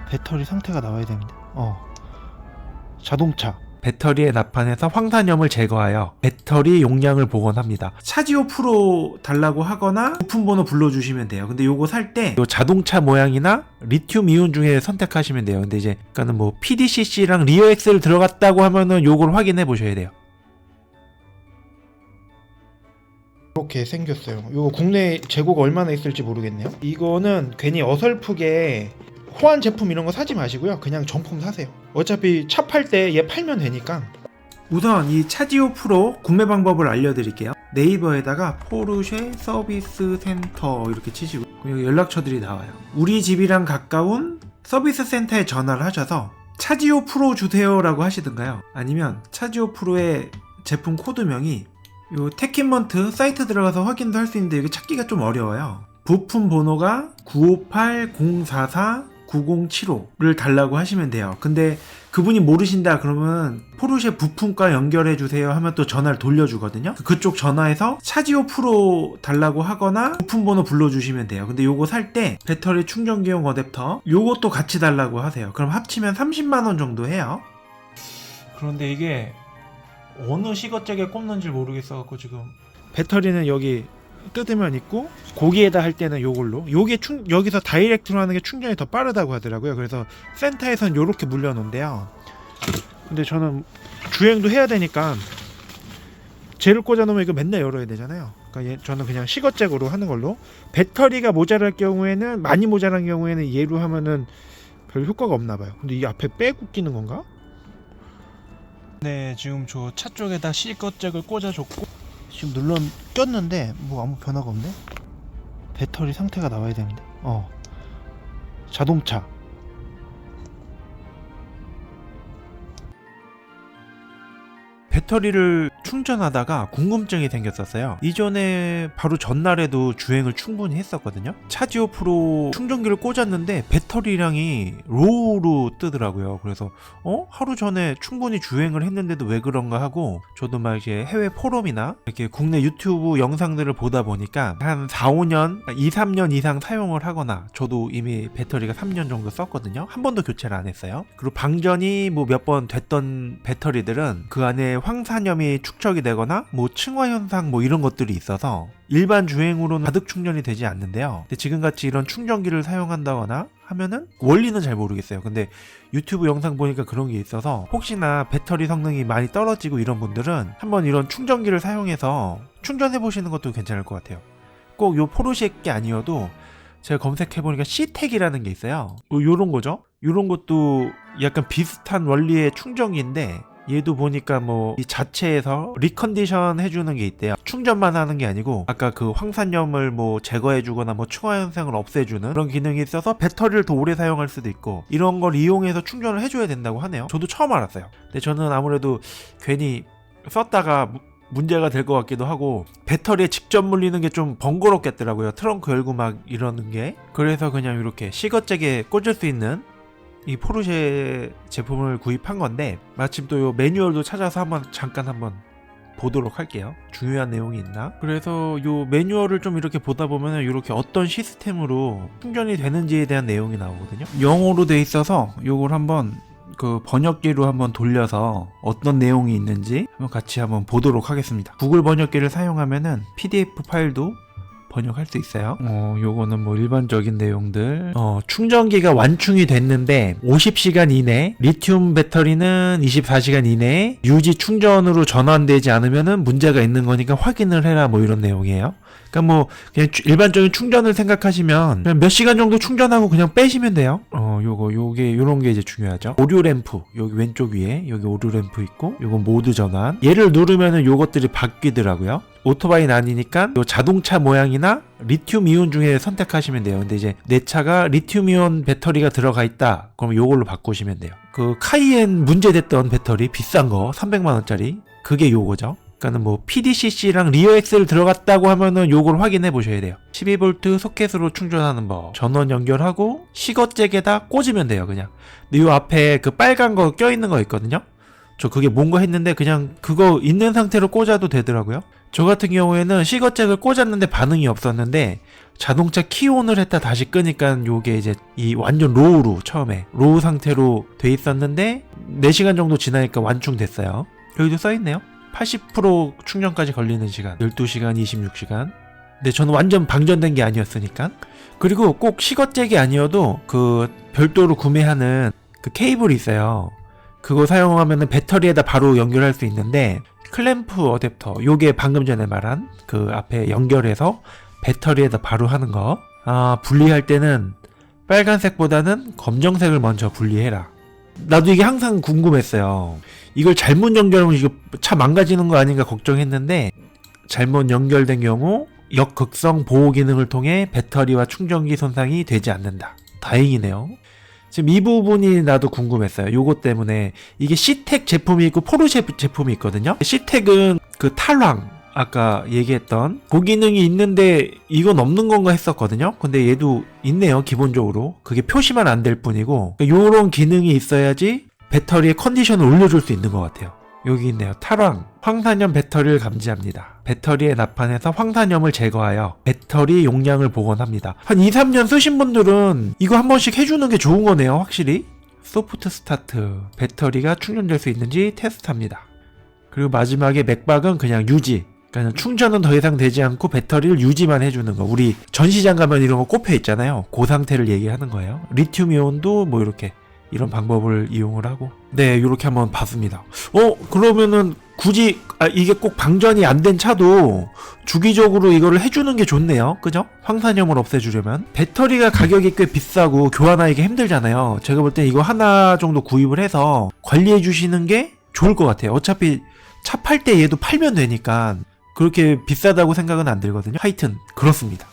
배터리 상태가 나와야 됩니다. 자동차. 배터리에 납판해서 황산염을 제거하여 배터리 용량을 복원합니다. 차지오 프로 달라고 하거나 부품번호 불러주시면 돼요. 근데 요거 살 때 자동차 모양이나 리튬 이온 중에 선택하시면 돼요. 근데 이제 그러니까는 뭐 PDCC랑 리어 엑셀 들어갔다고 하면은 요걸 확인해 보셔야 돼요. 이렇게 생겼어요. 이거 국내 재고가 얼마나 있을지 모르겠네요. 이거는 괜히 어설프게 호환 제품 이런 거 사지 마시고요. 그냥 정품 사세요. 어차피 차 팔 때 얘 팔면 되니까. 우선 이 차지오 프로 구매 방법을 알려드릴게요. 네이버에다가 포르쉐 서비스 센터 이렇게 치시고 여기 연락처들이 나와요. 우리 집이랑 가까운 서비스 센터에 전화를 하셔서 차지오 프로 주세요라고 하시든가요. 아니면 차지오 프로의 제품 코드명이 요 테킨먼트 사이트 들어가서 확인도 할 수 있는데 이게 찾기가 좀 어려워요. 부품 번호가 958-044-9075를 달라고 하시면 돼요. 근데 그분이 모르신다 그러면 포르쉐 부품과 연결해 주세요 하면 또 전화를 돌려주거든요. 그쪽 전화해서 차지오 프로 달라고 하거나 부품 번호 불러주시면 돼요. 근데 요거 살 때 배터리 충전기용 어댑터 요것도 같이 달라고 하세요. 그럼 합치면 30만원 정도 해요. 그런데 이게 어느 시거잭에 꼽는지 모르겠어갖고 지금 배터리는 여기 뜯으면 있고 거기에다 할 때는 요걸로 요게 여기서 다이렉트로 하는 게 충전이 더 빠르다고 하더라고요. 그래서 센터에선 요렇게 물려놓은데요. 근데 저는 주행도 해야 되니까 쟤를 꽂아놓으면 이거 맨날 열어야 되잖아요. 그러니까 저는 그냥 시거잭으로 하는 걸로. 배터리가 모자랄 경우에는 많이 모자란 경우에는 얘로 하면은 별 효과가 없나봐요. 근데 이 앞에 빼고 끼는 건가? 네, 지금 저 차 쪽에다 시거잭을 꽂아줬고 지금 꼈는데 뭐 아무 변화가 없네. 배터리 상태가 나와야 됩니다. 자동차. 배터리를 충전하다가 궁금증이 생겼었어요. 이전에 바로 전날에도 주행을 충분히 했었거든요. 차지오 프로 충전기를 꽂았는데 배터리량이 로우로 뜨더라고요. 그래서 하루 전에 충분히 주행을 했는데도 왜 그런가 하고 저도 막 이제 해외 포럼이나 이렇게 국내 유튜브 영상들을 보다 보니까 한 4, 5년, 2, 3년 이상 사용을 하거나 저도 이미 배터리가 3년 정도 썼거든요. 한 번도 교체를 안 했어요. 그리고 방전이 뭐 몇 번 됐던 배터리들은 그 안에 황산염이 축적이 되거나 뭐 층화 현상 뭐 이런 것들이 있어서 일반 주행으로는 가득 충전이 되지 않는데요. 근데 지금같이 이런 충전기를 사용한다거나 하면은 원리는 잘 모르겠어요. 근데 유튜브 영상 보니까 그런 게 있어서 혹시나 배터리 성능이 많이 떨어지고 이런 분들은 한번 이런 충전기를 사용해서 충전해 보시는 것도 괜찮을 것 같아요. 꼭 요 포르쉐 게 아니어도 제가 검색해보니까 시텍이라는 게 있어요. 요런 거죠. 요런 것도 약간 비슷한 원리의 충전기인데 얘도 보니까 뭐 이 자체에서 리컨디션 해주는 게 있대요. 충전만 하는 게 아니고 아까 그 황산염을 뭐 제거해주거나 뭐 층화 현상을 없애주는 그런 기능이 있어서 배터리를 더 오래 사용할 수도 있고 이런 걸 이용해서 충전을 해줘야 된다고 하네요. 저도 처음 알았어요. 근데 저는 아무래도 괜히 썼다가 문제가 될 것 같기도 하고 배터리에 직접 물리는 게 좀 번거롭겠더라고요. 트렁크 열고 막 이러는 게. 그래서 그냥 이렇게 시거잭에 꽂을 수 있는 이 포르쉐 제품을 구입한 건데 마침 또 요 매뉴얼도 찾아서 잠깐 한번 보도록 할게요. 중요한 내용이 있나? 그래서 요 매뉴얼을 좀 이렇게 보다 보면은 이렇게 어떤 시스템으로 충전이 되는지에 대한 내용이 나오거든요. 영어로 돼 있어서 요걸 한번 그 번역기로 한번 돌려서 어떤 내용이 있는지 같이 한번 보도록 하겠습니다. 구글 번역기를 사용하면은 PDF 파일도 번역할 수 있어요. 요거는 뭐 일반적인 내용들. 충전기가 완충이 됐는데 50시간 이내, 리튬 배터리는 24시간 이내에 유지 충전으로 전환되지 않으면은 문제가 있는 거니까 확인을 해라 뭐 이런 내용이에요. 그러니까 뭐 그냥 일반적인 충전을 생각하시면 그냥 몇 시간 정도 충전하고 그냥 빼시면 돼요. 요런 게 이제 중요하죠. 오류 램프 여기 왼쪽 위에 여기 오류 램프 있고 요건 모드 전환. 얘를 누르면은 요것들이 바뀌더라고요. 오토바이는 아니니까 요 자동차 모양이나 리튬 이온 중에 선택하시면 돼요. 근데 이제 내 차가 리튬 이온 배터리가 들어가 있다. 그럼 요걸로 바꾸시면 돼요. 그 카이엔 문제됐던 배터리 비싼 거 300만원짜리 그게 요거죠. 그러니까는 뭐 PDCC랑 리어 엑셀 들어갔다고 하면은 요걸 확인해 보셔야 돼요. 12V 소켓으로 충전하는 법. 전원 연결하고 시거잭에다 꽂으면 돼요. 그냥. 근데 요 앞에 그 빨간 거 껴있는 거 있거든요. 저 그게 뭔가 했는데 그냥 그거 있는 상태로 꽂아도 되더라고요. 저 같은 경우에는 시거잭을 꽂았는데 반응이 없었는데 자동차 키온을 했다 다시 끄니까 요게 이제 이 완전 로우로 처음에 로우 상태로 돼 있었는데 4시간 정도 지나니까 완충됐어요. 여기도 써있네요. 80% 충전까지 걸리는 시간 12시간 26시간. 근데 저는 완전 방전된 게 아니었으니까. 그리고 꼭 시거잭이 아니어도 그 별도로 구매하는 그 케이블이 있어요. 그거 사용하면은 배터리에다 바로 연결할 수 있는데 클램프 어댑터 요게 방금 전에 말한 그 앞에 연결해서 배터리에다 바로 하는 거. 분리할 때는 빨간색보다는 검정색을 먼저 분리해라. 나도 이게 항상 궁금했어요. 이걸 잘못 연결하면 이거 차 망가지는 거 아닌가 걱정했는데 잘못 연결된 경우 역극성 보호 기능을 통해 배터리와 충전기 손상이 되지 않는다. 다행이네요. 지금 이 부분이 나도 궁금했어요. 요거 때문에 이게 시텍 제품이 있고 포르쉐 제품이 있거든요. 시텍은 그 탈황 아까 얘기했던 그 기능이 있는데 이건 없는 건가 했었거든요. 근데 얘도 있네요. 기본적으로 그게 표시만 안 될 뿐이고 요런 기능이 있어야지 배터리의 컨디션을 올려줄 수 있는 것 같아요. 여기 있네요. 탈황 황산염 배터리를 감지합니다. 배터리에 납판해서 황산염을 제거하여 배터리 용량을 복원합니다. 한 2-3년 쓰신 분들은 이거 한 번씩 해주는 게 좋은 거네요. 확실히. 소프트 스타트 배터리가 충전될 수 있는지 테스트합니다. 그리고 마지막에 맥박은 그냥 유지. 그러니까 충전은 더 이상 되지 않고 배터리를 유지만 해주는 거. 우리 전시장 가면 이런 거 꼽혀 있잖아요. 그 상태를 얘기하는 거예요. 리튬 이온도 뭐 이렇게 이런 방법을 이용을 하고. 네, 이렇게 한번 봤습니다. 그러면은 굳이 이게 꼭 방전이 안 된 차도 주기적으로 이거를 해주는 게 좋네요. 그죠? 황산염을 없애주려면. 배터리가 가격이 꽤 비싸고 교환하기가 힘들잖아요. 제가 볼 때 이거 하나 정도 구입을 해서 관리해 주시는 게 좋을 것 같아요. 어차피 차 팔 때 얘도 팔면 되니까 그렇게 비싸다고 생각은 안 들거든요. 하여튼 그렇습니다.